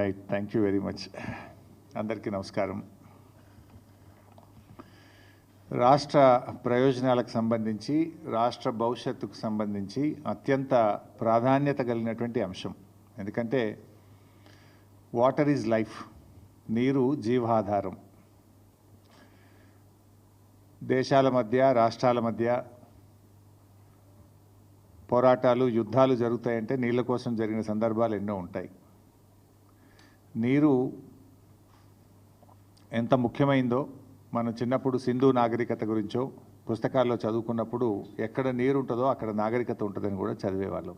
Right, thank you very much. అందరికీ నమస్కారం. రాష్ట్ర ప్రయోజనాలకు సంబంధించి, రాష్ట్ర భవిష్యత్తుకు సంబంధించి అత్యంత ప్రాధాన్యత కలిగినటువంటి అంశం. ఎందుకంటే వాటర్ ఈజ్ లైఫ్, నీరు జీవాధారం. దేశాల మధ్య, రాష్ట్రాల మధ్య పోరాటాలు, యుద్ధాలు జరుగుతాయంటే నీళ్ళ కోసం జరిగిన సందర్భాలు ఎన్నో ఉంటాయి. నీరు ఎంత ముఖ్యమైందో మనం చిన్నప్పుడు సింధు నాగరికత గురించో పుస్తకాల్లో చదువుకున్నప్పుడు ఎక్కడ నీరు ఉంటుందో అక్కడ నాగరికత ఉంటుందని కూడా చదివేవాళ్ళం.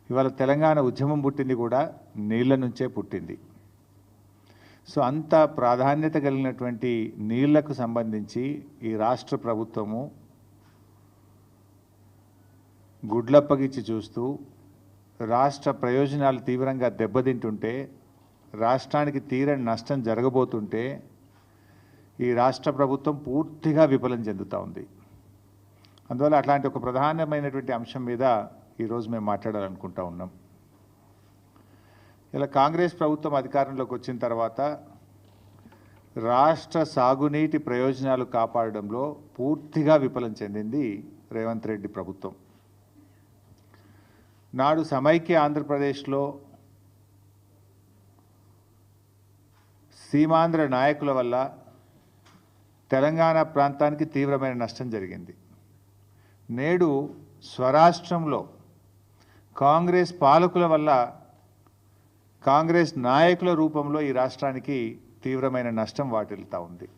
ఇవాళ తెలంగాణ ఉద్యమం పుట్టింది కూడా నీళ్ళ నుంచే పుట్టింది. సో అంత ప్రాధాన్యత కలిగినటువంటి నీళ్లకు సంబంధించి ఈ రాష్ట్ర ప్రభుత్వము గుడ్లప్పగిచ్చి చూస్తూ రాష్ట్ర ప్రయోజనాలు తీవ్రంగా దెబ్బతింటుంటే, రాష్ట్రానికి తీరని నష్టం జరగబోతుంటే ఈ రాష్ట్ర ప్రభుత్వం పూర్తిగా విఫలం చెందుతూ ఉంది. అందువల్ల అట్లాంటి ఒక ప్రధానమైనటువంటి అంశం మీద ఈరోజు మేము మాట్లాడాలనుకుంటా ఉన్నాం. ఇలా కాంగ్రెస్ ప్రభుత్వం అధికారంలోకి వచ్చిన తర్వాత రాష్ట్ర సాగునీటి ప్రయోజనాలు కాపాడడంలో పూర్తిగా విఫలం చెందింది రేవంత్ రెడ్డి ప్రభుత్వం. నాడు సమైక్య ఆంధ్రప్రదేశ్లో సీమాంధ్ర నాయకుల వల్ల తెలంగాణ ప్రాంతానికి తీవ్రమైన నష్టం జరిగింది. నేడు స్వరాష్ట్రంలో కాంగ్రెస్ పాలకుల వల్ల, కాంగ్రెస్ నాయకుల రూపంలో ఈ రాష్ట్రానికి తీవ్రమైన నష్టం వాటిల్లుతూ ఉంది.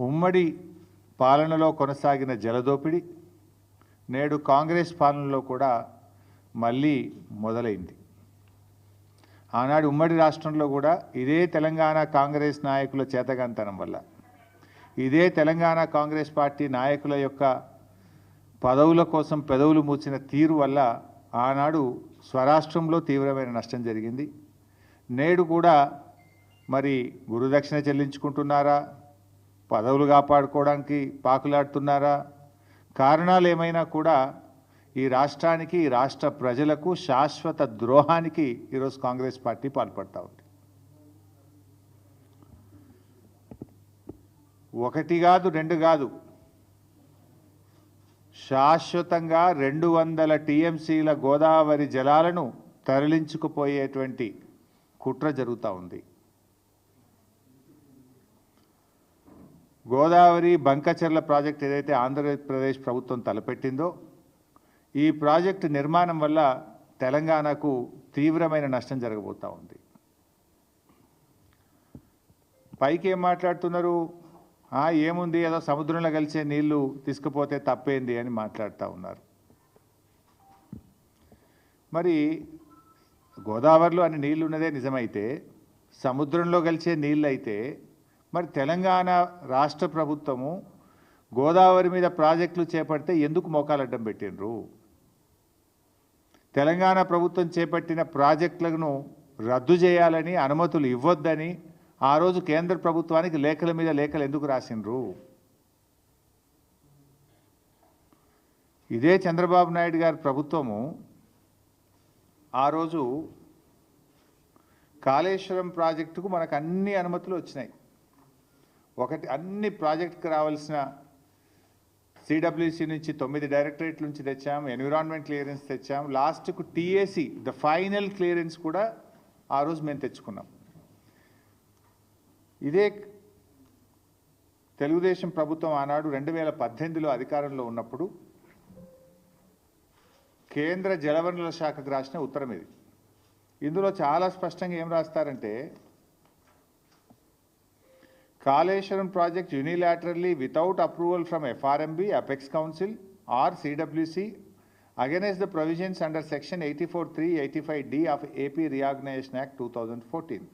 ఉమ్మడి పాలనలో కొనసాగిన జలదోపిడి నేడు కాంగ్రెస్ పాలనలో కూడా మళ్ళీ మొదలైంది. ఆనాడు ఉమ్మడి రాష్ట్రంలో కూడా ఇదే తెలంగాణ కాంగ్రెస్ నాయకుల చేతగాంతనం వల్ల, ఇదే తెలంగాణ కాంగ్రెస్ పార్టీ నాయకుల యొక్క పదవుల కోసం పెదవులు మూసిన తీరు వల్ల ఆనాడు స్వరాష్ట్రంలో తీవ్రమైన నష్టం జరిగింది. నేడు కూడా మరి గురుదక్షిణ చెల్లించుకుంటున్నారా, పదవులు కాపాడుకోవడానికి పాకులాడుతున్నారా, కారణాలు ఏమైనా కూడా ఈ రాష్ట్రానికి, ఈ రాష్ట్ర ప్రజలకు శాశ్వత ద్రోహానికి ఈరోజు కాంగ్రెస్ పార్టీ పాల్పడతా ఉంది. ఒకటి కాదు, రెండు కాదు, శాశ్వతంగా 200 టీఎంసీల గోదావరి జలాలను తరలించుకుపోయేటువంటి కుట్ర జరుగుతూ ఉంది. గోదావరి బంకచెర్ల ప్రాజెక్ట్ ఏదైతే ఆంధ్రప్రదేశ్ ప్రభుత్వం తలపెట్టిందో, ఈ ప్రాజెక్టు నిర్మాణం వల్ల తెలంగాణకు తీవ్రమైన నష్టం జరగబోతూ ఉంది. పైకి ఏం మాట్లాడుతున్నారు, ఏముంది, ఏదో సముద్రంలో కలిసే నీళ్లు తీసుకుపోతే తప్పేంది అని మాట్లాడుతూ ఉన్నారు. మరి గోదావరిలో అన్ని నీళ్లు ఉన్నదే నిజమైతే, సముద్రంలో కలిసే నీళ్ళు అయితే మరి తెలంగాణ రాష్ట్ర ప్రభుత్వము గోదావరి మీద ప్రాజెక్టులు చేపడితే ఎందుకు మోకాలడ్డం పెట్టినరు? తెలంగాణ ప్రభుత్వం చేపట్టిన ప్రాజెక్టులను రద్దు చేయాలని, అనుమతులు ఇవ్వొద్దని ఆ రోజు కేంద్ర ప్రభుత్వానికి లేఖల మీద లేఖలు ఎందుకు రాసినరు? ఇదే చంద్రబాబు నాయుడు గారి ప్రభుత్వము ఆ రోజు కాళేశ్వరం ప్రాజెక్టుకు మనకు అన్ని అనుమతులు వచ్చినాయి. ఒకటి, అన్ని ప్రాజెక్టుకు రావాల్సిన సిడబ్ల్యూసి నుంచి 9 డైరెక్టరేట్ల నుంచి తెచ్చాం, ఎన్విరాన్మెంట్ క్లియరెన్స్ తెచ్చాం, లాస్ట్కు టీఏసీ ద ఫైనల్ క్లియరెన్స్ కూడా ఆ రోజు మేము తెచ్చుకున్నాం. ఇదే తెలుగుదేశం ప్రభుత్వం ఆనాడు 2018లో అధికారంలో ఉన్నప్పుడు కేంద్ర జలవనరుల శాఖకు రాసిన ఉత్తరం ఇది. ఇందులో చాలా స్పష్టంగా ఏం రాస్తారంటే, Kaleshwaram project unilaterally without approval from FRMB, Apex Council or CWC against the provisions under section 84(3), 85D of AP Reorganization Act 2014.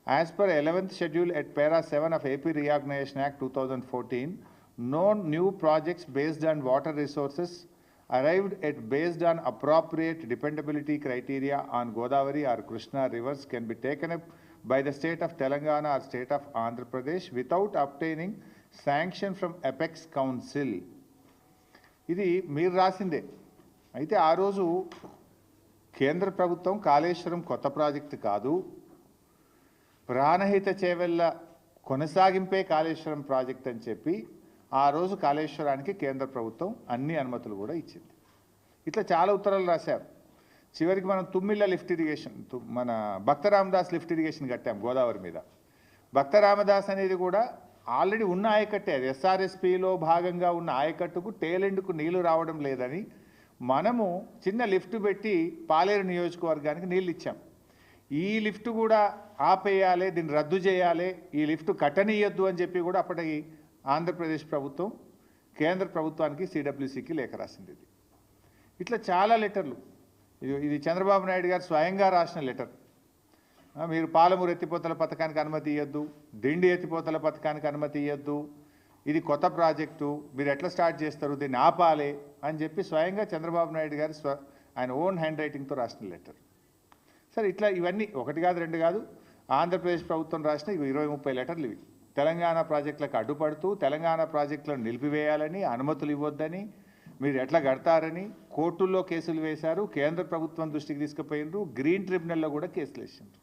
As per 11th schedule at para 7 of AP Reorganization Act 2014, no new projects based on water resources arrived at based on appropriate dependability criteria on Godavari or Krishna rivers can be taken up by the state of Telangana or state of Andhra Pradesh without obtaining sanction from Apex Council. ఇది మీరు రాసిందే. అయితే ఆ రోజు కేంద్ర ప్రభుత్వం కాళేశ్వరం కొత్త project కాదు, Pranahita Chevella కొనసాగింపే Kaleshwaram project అని చెప్పి ఆ రోజు కాళేశ్వరానికి కేంద్ర ప్రభుత్వం అన్ని అనుమతులు కూడా ఇచ్చింది. ఇట్లా చాలా ఉత్తరాలు రాశారు. చివరికి మనం తుమ్మిళ్ళ లిఫ్ట్ ఇరిగేషన్, మన భక్త రామదాస్ లిఫ్ట్ ఇరిగేషన్ కట్టాం గోదావరి మీద. భక్త రామదాస్ అనేది కూడా ఆల్రెడీ ఉన్న ఆయకట్టే, అది ఎస్ఆర్ఎస్పిలో భాగంగా ఉన్న ఆయకట్టుకు టేలెండ్కు నీళ్లు రావడం లేదని మనము చిన్న లిఫ్ట్ పెట్టి పాలేరు నియోజకవర్గానికి నీళ్ళు ఇచ్చాం. ఈ లిఫ్ట్ కూడా ఆపేయాలి, దీన్ని రద్దు చేయాలి, ఈ లిఫ్ట్ కట్టనీయద్దు అని చెప్పి కూడా అప్పటి ఆంధ్రప్రదేశ్ ప్రభుత్వం కేంద్ర ప్రభుత్వానికి సిడబ్ల్యూసికి లేఖ రాసింది. ఇట్లా చాలా లెటర్లు. ఇది చంద్రబాబు నాయుడు గారు స్వయంగా రాసిన లెటర్. మీరు పాలమూరు ఎత్తిపోతల పథకానికి అనుమతి ఇవ్వద్దు, దిండి ఎత్తిపోతల పథకానికి అనుమతి ఇవ్వద్దు, ఇది కొత్త ప్రాజెక్టు, మీరు ఎట్లా స్టార్ట్ చేస్తారు, దీన్ని ఆపాలి అని చెప్పి స్వయంగా చంద్రబాబు నాయుడు గారు ఆయన ఓన్ హ్యాండ్ రైటింగ్తో రాసిన లెటర్. సరే, ఇట్లా ఇవన్నీ ఒకటి కాదు రెండు కాదు, ఆంధ్రప్రదేశ్ ప్రభుత్వం రాసిన 20-30 లెటర్లు ఇవి. తెలంగాణ ప్రాజెక్టులకు అడ్డుపడుతూ తెలంగాణ ప్రాజెక్టులను నిలిపివేయాలని, అనుమతులు ఇవ్వొద్దని, మీరు ఎట్లా కడతారని కోర్టుల్లో కేసులు వేశారు, కేంద్ర ప్రభుత్వం దృష్టికి తీసుకుపోయినరు, గ్రీన్ ట్రిబ్యునల్లో కూడా కేసులు వేసిండ్రు.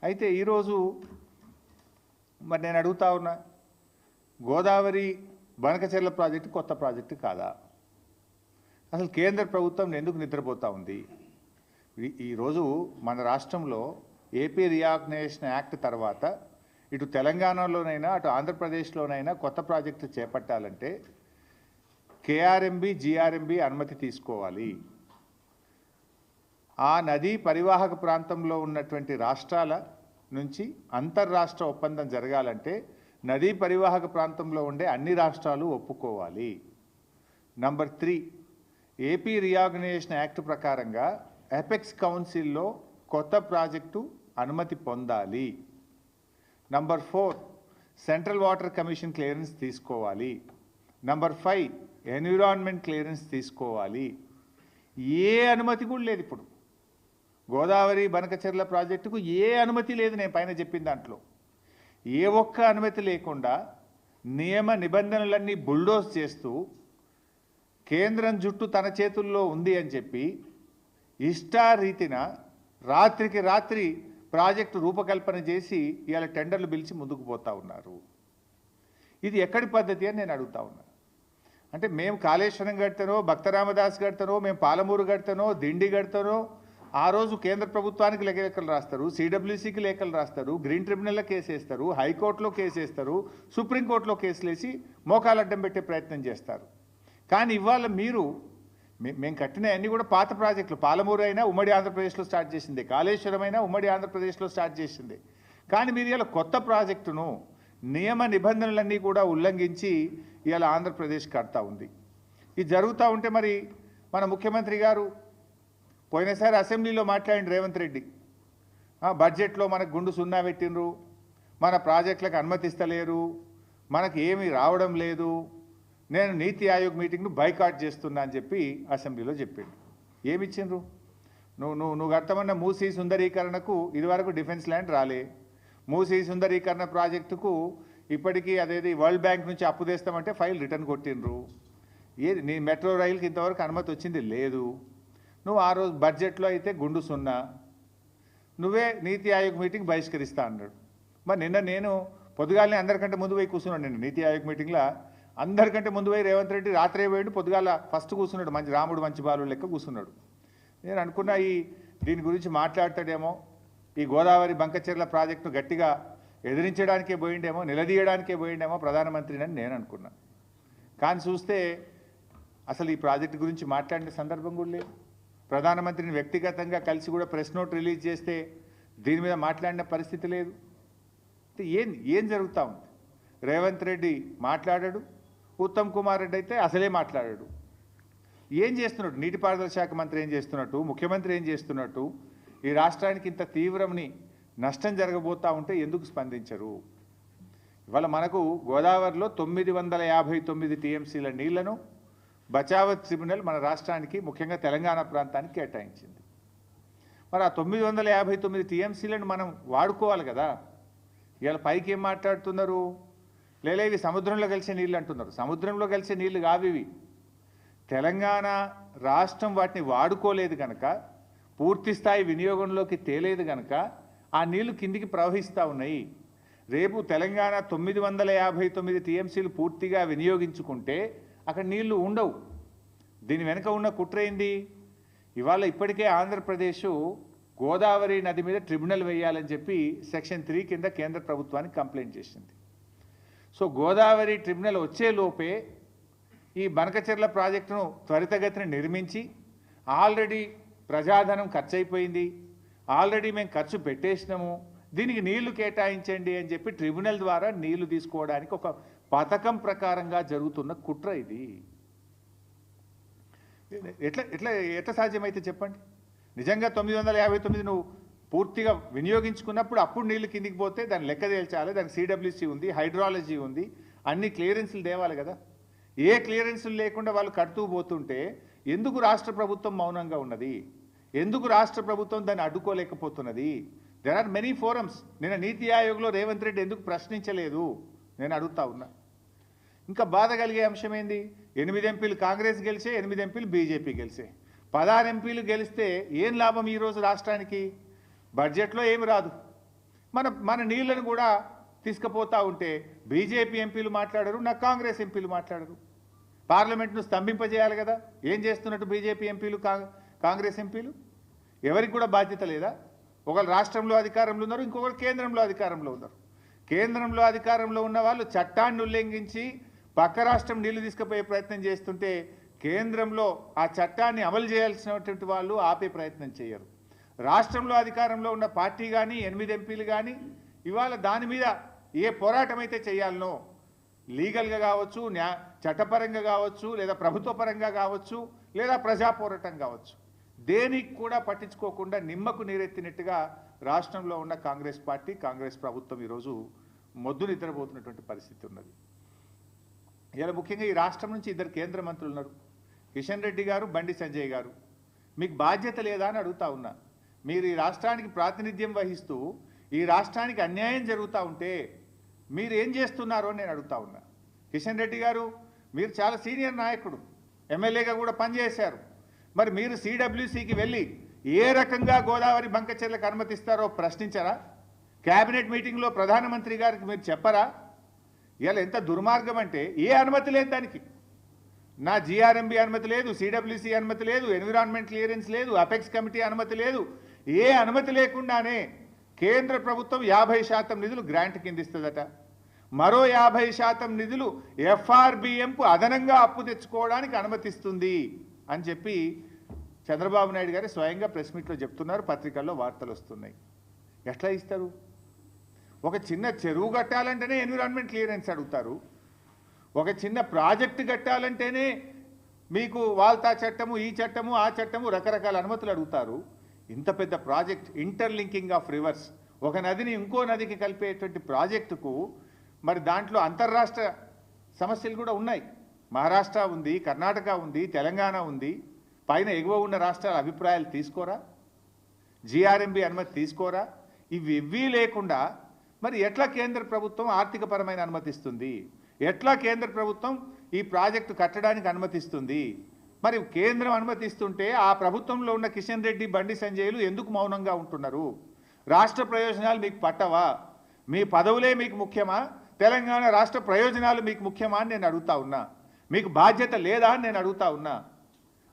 అయితే ఈరోజు మరి నేను అడుగుతా ఉన్నా, గోదావరి బనకచెర్ల ప్రాజెక్టు కొత్త ప్రాజెక్టు కాదా? అసలు కేంద్ర ప్రభుత్వం ఎందుకు నిద్రపోతూ ఉంది? ఈరోజు మన రాష్ట్రంలో ఏపీ రీఆర్గనైజేషన్ యాక్ట్ తర్వాత ఇటు తెలంగాణలోనైనా అటు ఆంధ్రప్రదేశ్లోనైనా కొత్త ప్రాజెక్టు చేపట్టాలంటే కేఆర్ఎంబి జీఆర్ఎంబి అనుమతి తీసుకోవాలి. ఆ నదీ పరివాహక ప్రాంతంలో ఉన్నటువంటి రాష్ట్రాల నుంచి అంతర్రాష్ట్ర ఒప్పందం జరగాలంటే నదీ పరివాహక ప్రాంతంలో ఉండే అన్ని రాష్ట్రాలు ఒప్పుకోవాలి. నంబర్ 3, ఏపీ రీఆర్గనైజేషన్ యాక్ట్ ప్రకారంగా ఎపెక్స్ కౌన్సిల్లో కొత్త ప్రాజెక్టు అనుమతి పొందాలి. Number 4, central water commission clearance తీసుకోవాలి. నంబర్ 5, ఎన్విరాన్మెంట్ క్లియరెన్స్ తీసుకోవాలి. ఏ అనుమతి కూడా లేదు ఇప్పుడు గోదావరి బనకచెర్ల ప్రాజెక్టుకు, ఏ అనుమతి లేదు. నేను పైన చెప్పిన దాంట్లో ఏ ఒక్క అనుమతి లేకుండా నియమ నిబంధనలన్నీ బుల్డోజ్ చేస్తూ కేంద్రం జుట్టు తన చేతుల్లో ఉంది అని చెప్పి ఇష్టారీతిన రాత్రికి రాత్రి ప్రాజెక్టు రూపకల్పన చేసి ఇవాళ టెండర్లు పిలిచి ముందుకు పోతూ ఉన్నారు. ఇది ఎక్కడి పద్ధతి అని నేను అడుగుతా ఉన్నా. అంటే మేము కాళేశ్వరం కడతానో, భక్త రామదాస్ కడతానో, మేము పాలమూరు కడతానో, దిండి కడతానో, ఆ రోజు కేంద్ర ప్రభుత్వానికి లేఖలు రాస్తారు, సిడబ్ల్యూసికి లేఖలు రాస్తారు, గ్రీన్ ట్రిబ్యునల్లో కేసు వేస్తారు, హైకోర్టులో కేసు వేస్తారు, సుప్రీంకోర్టులో కేసులు వేసి మోకాలు అడ్డం పెట్టే ప్రయత్నం చేస్తారు. కానీ ఇవాళ మీరు మేము కట్టిన అన్నీ కూడా పాత ప్రాజెక్టులు. పాలమూరు అయినా ఉమ్మడి ఆంధ్రప్రదేశ్లో స్టార్ట్ చేసింది, కాళేశ్వరం అయినా ఉమ్మడి ఆంధ్రప్రదేశ్లో స్టార్ట్ చేసింది. కానీ మీరు ఇలా కొత్త ప్రాజెక్టును నియమ నిబంధనలన్నీ కూడా ఉల్లంఘించి ఇవాళ ఆంధ్రప్రదేశ్ కడతా ఉంది. ఇది జరుగుతూ ఉంటే మరి మన ముఖ్యమంత్రి గారు పోయినసారి అసెంబ్లీలో మాట్లాడిన రేవంత్ రెడ్డి, బడ్జెట్లో మనకు గుండు సున్నా పెట్టినరు, మన ప్రాజెక్టులకు అనుమతిస్తలేరు, మనకు ఏమీ రావడం లేదు, నేను నీతి ఆయోగ్ మీటింగ్ను బైకాట్ చేస్తున్నా అని చెప్పి అసెంబ్లీలో చెప్పిండు. ఏమిచ్చిండ్రు? నువ్వు కట్టమన్న మూసీ సుందరీకరణకు ఇదివరకు డిఫెన్స్ ల్యాండ్ రాలే, మూసీ సుందరీకరణ ప్రాజెక్టుకు ఇప్పటికీ అదేది వరల్డ్ బ్యాంక్ నుంచి అప్పు తెస్తామంటే ఫైల్ రిటర్న్ కొట్టిండ్రు. ఏది నీ మెట్రో రైలుకి ఇంతవరకు అనుమతి వచ్చింది లేదు. నువ్వు ఆ రోజు బడ్జెట్లో అయితే గుండు సున్నా, నువ్వే నీతి ఆయోగ్ మీటింగ్ బహిష్కరిస్తా అన్నాడు. మరి నిన్న నేను పొద్దుగాలనే అందరికంటే ముందు పోయి కూర్చున్నాడు. నిన్న నీతి ఆయోగ్ మీటింగ్లో అందరికంటే ముందు పోయి రేవంత్ రెడ్డి రాత్రే పోయిండు, పొద్దుగాల ఫస్ట్ కూర్చున్నాడు, మంచి రాముడు మంచి బాలు లెక్క కూర్చున్నాడు. నేను అనుకున్నా దీని గురించి మాట్లాడతాడేమో, ఈ గోదావరి బంకచెర్ల ప్రాజెక్టును గట్టిగా ఎదిరించడానికే పోయిండేమో, నిలదీయడానికే పోయిండేమో ప్రధానమంత్రిని అని నేను అనుకున్నా. కానీ చూస్తే అసలు ఈ ప్రాజెక్టు గురించి మాట్లాడిన సందర్భం కూడా లేదు. ప్రధానమంత్రిని వ్యక్తిగతంగా కలిసి కూడా ప్రెస్ నోట్ రిలీజ్ చేస్తే దీని మీద మాట్లాడిన పరిస్థితి లేదు. ఏం జరుగుతూ ఉంది? రేవంత్ రెడ్డి మాట్లాడాడు, ఉత్తమ్ కుమార్ రెడ్డి అయితే అసలే మాట్లాడాడు. ఏం చేస్తున్నాడు? నీటిపారుదల శాఖ మంత్రి ఏం చేస్తున్నట్టు, ముఖ్యమంత్రి ఏం చేస్తున్నట్టు, ఈ రాష్ట్రానికి ఇంత తీవ్రమని నష్టం జరగబోతూ ఉంటే ఎందుకు స్పందించరు? ఇవాళ మనకు గోదావరిలో 959 టీఎంసీల నీళ్లను బచావత్ ట్రిబ్యునల్ మన రాష్ట్రానికి ముఖ్యంగా తెలంగాణ ప్రాంతానికి కేటాయించింది. మరి ఆ 959 టీఎంసీలను మనం వాడుకోవాలి కదా. ఇవాళ పైకి ఏం మాట్లాడుతున్నారు? లేదా ఇవి సముద్రంలో కలిసే నీళ్ళు అంటున్నారు. సముద్రంలో కలిసే నీళ్లు కావివి. తెలంగాణ రాష్ట్రం వాటిని వాడుకోలేదు కనుక పూర్తి స్థాయి వినియోగంలోకి తేలేదు కనుక ఆ నీళ్లు కిందికి ప్రవహిస్తూ ఉన్నాయి. రేపు తెలంగాణ 959 టీఎంసీలు పూర్తిగా వినియోగించుకుంటే అక్కడ నీళ్లు ఉండవు. దీని వెనుక ఉన్న కుట్ర ఏంది? ఇవాళ ఇప్పటికే ఆంధ్రప్రదేశ్ గోదావరి నది మీద ట్రిబ్యునల్ వేయాలని చెప్పి సెక్షన్ 3 కింద కేంద్ర ప్రభుత్వానికి కంప్లైంట్ చేసింది. సో గోదావరి ట్రిబ్యునల్ వచ్చే లోపే ఈ బనకచెర్ల ప్రాజెక్టును త్వరితగతిన నిర్మించి, ఆల్రెడీ ప్రజాధనం ఖర్చు అయిపోయింది, ఆల్రెడీ మేము ఖర్చు పెట్టేసినాము, దీనికి నీళ్లు కేటాయించండి అని చెప్పి ట్రిబ్యునల్ ద్వారా నీళ్లు తీసుకోవడానికి ఒక పథకం ప్రకారంగా జరుగుతున్న కుట్ర ఇది. ఎట్లా సాధ్యమైతే చెప్పండి? నిజంగా 959 నువ్వు పూర్తిగా వినియోగించుకున్నప్పుడు అప్పుడు నీళ్లు కిందికి పోతే దాన్ని లెక్క తేల్చాలి. దానికి సిడబ్ల్యూసి ఉంది, హైడ్రాలజీ ఉంది, అన్ని క్లియరెన్స్లు తేవాలి కదా. ఏ క్లియరెన్స్లు లేకుండా వాళ్ళు కడుతూ పోతుంటే ఎందుకు రాష్ట్ర ప్రభుత్వం మౌనంగా ఉన్నది? ఎందుకు రాష్ట్ర ప్రభుత్వం దాన్ని అడ్డుకోలేకపోతున్నది? There are many forums. నిన్న నీతి ఆయోగ్లో రేవంత్ రెడ్డి ఎందుకు ప్రశ్నించలేదు నేను అడుగుతా ఉన్నా. ఇంకా బాధ కలిగే అంశం ఏంది? 8 ఎంపీలు కాంగ్రెస్ గెలిచే, 8 ఎంపీలు బీజేపీ గెలిచే. 16 ఎంపీలు గెలిస్తే ఏం లాభం ఈరోజు రాష్ట్రానికి? బడ్జెట్లో ఏమి రాదు. మన నీళ్లను కూడా తీసుకుపోతూ ఉంటే బీజేపీ ఎంపీలు మాట్లాడరు, నా కాంగ్రెస్ ఎంపీలు మాట్లాడరు. పార్లమెంట్ను స్తంభింపజేయాలి కదా. ఏం చేస్తున్నట్టు బీజేపీ ఎంపీలు, కాంగ్రెస్ ఎంపీలు? ఎవరికి కూడా బాధ్యత లేదా? ఒకరు రాష్ట్రంలో అధికారంలో ఉన్నారు, ఇంకొకరు కేంద్రంలో అధికారంలో ఉన్నారు. కేంద్రంలో అధికారంలో ఉన్న వాళ్ళు చట్టాన్ని ఉల్లంఘించి పక్క రాష్ట్రం నీళ్లు తీసుకుపోయే ప్రయత్నం చేస్తుంటే కేంద్రంలో ఆ చట్టాన్ని అమలు చేయాల్సినటువంటి వాళ్ళు ఆపే ప్రయత్నం చేయరు. రాష్ట్రంలో అధికారంలో ఉన్న పార్టీ కానీ 8 ఎంపీలు కానీ ఇవాళ దాని మీద ఏ పోరాటం అయితే చేయాలనో, లీగల్గా కావచ్చు, చట్టపరంగా కావచ్చు, లేదా ప్రభుత్వ పరంగా కావచ్చు, లేదా ప్రజా పోరాటం కావచ్చు, దేనికి కూడా పట్టించుకోకుండా నిమ్మకు నీరెత్తినట్టుగా రాష్ట్రంలో ఉన్న కాంగ్రెస్ పార్టీ, కాంగ్రెస్ ప్రభుత్వం ఈరోజు మొద్దు నిద్రపోతున్నటువంటి పరిస్థితి ఉన్నది. ఇలా ముఖ్యంగా ఈ రాష్ట్రం నుంచి 2 కేంద్ర మంత్రులు ఉన్నారు, కిషన్ రెడ్డి గారు, బండి సంజయ్ గారు. మీకు బాధ్యత లేదా అని అడుగుతా ఉన్నా. మీరు ఈ రాష్ట్రానికి ప్రాతినిధ్యం వహిస్తూ ఈ రాష్ట్రానికి అన్యాయం జరుగుతూ ఉంటే మీరు ఏం చేస్తున్నారో నేను అడుగుతా ఉన్నా. కిషన్ రెడ్డి గారు, మీరు చాలా సీనియర్ నాయకుడు, ఎమ్మెల్యేగా కూడా పనిచేశారు. మరి మీరు సిడబ్ల్యూసికి వెళ్ళి ఏ రకంగా గోదావరి బంకచెర్లకు అనుమతిస్తారో ప్రశ్నించరా? క్యాబినెట్ మీటింగ్లో ప్రధానమంత్రి గారికి మీరు చెప్పరా? ఇలా ఎంత దుర్మార్గం అంటే, ఏ అనుమతి లేదు దానికి. నా జిఆర్ఎంబి అనుమతి లేదు, సిడబ్ల్యూసి అనుమతి లేదు, ఎన్విరాన్మెంట్ క్లియరెన్స్ లేదు, అపెక్స్ కమిటీ అనుమతి లేదు. ఏ అనుమతి లేకుండానే కేంద్ర ప్రభుత్వం 50% నిధులు గ్రాంట్ కింద ఇస్తుందట. మరో 50% నిధులు ఎఫ్ఆర్బిఎంకు అదనంగా అప్పు తెచ్చుకోవడానికి అనుమతిస్తుంది అని చెప్పి చంద్రబాబు నాయుడు గారు స్వయంగా ప్రెస్ మీట్లో చెప్తున్నారు, పత్రికల్లో వార్తలు వస్తున్నాయి. ఎట్లా ఇస్తారు? ఒక చిన్న చెరువు కట్టాలంటేనే ఎన్విరాన్మెంట్ క్లియరెన్స్ అడుగుతారు, ఒక చిన్న ప్రాజెక్టు కట్టాలంటేనే మీకు వాల్తా చట్టము, ఈ చట్టము, ఆ చట్టము, రకరకాల అనుమతులు అడుగుతారు. ఇంత పెద్ద ప్రాజెక్ట్, ఇంటర్లింకింగ్ ఆఫ్ రివర్స్, ఒక నదిని ఇంకో నదికి కలిపేటువంటి ప్రాజెక్టుకు మరి దాంట్లో అంతర్రాష్ట్ర సమస్యలు కూడా ఉన్నాయి. మహారాష్ట్ర ఉంది, కర్ణాటక ఉంది, తెలంగాణ ఉంది. పైన ఎగువ ఉన్న రాష్ట్రాల అభిప్రాయాలు తీసుకోరా? జిఆర్ఎంబి అనుమతి తీసుకోరా? ఇవి లేకుండా మరి ఎట్లా కేంద్ర ప్రభుత్వం ఆర్థికపరమైన అనుమతిస్తుంది? ఎట్లా కేంద్ర ప్రభుత్వం ఈ ప్రాజెక్టు కట్టడానికి అనుమతిస్తుంది? మరి కేంద్రం అనుమతిస్తుంటే ఆ ప్రభుత్వంలో ఉన్న కిషన్ రెడ్డి, బండి సంజయ్లు ఎందుకు మౌనంగా ఉంటున్నారు? రాష్ట్ర ప్రయోజనాలు మీకు పట్టవా? మీ పదవులే మీకు ముఖ్యమా? తెలంగాణ రాష్ట్ర ప్రయోజనాలు మీకు ముఖ్యమా అని నేను అడుగుతా ఉన్నా. మీకు బాధ్యత లేదా అని నేను అడుగుతా ఉన్నా.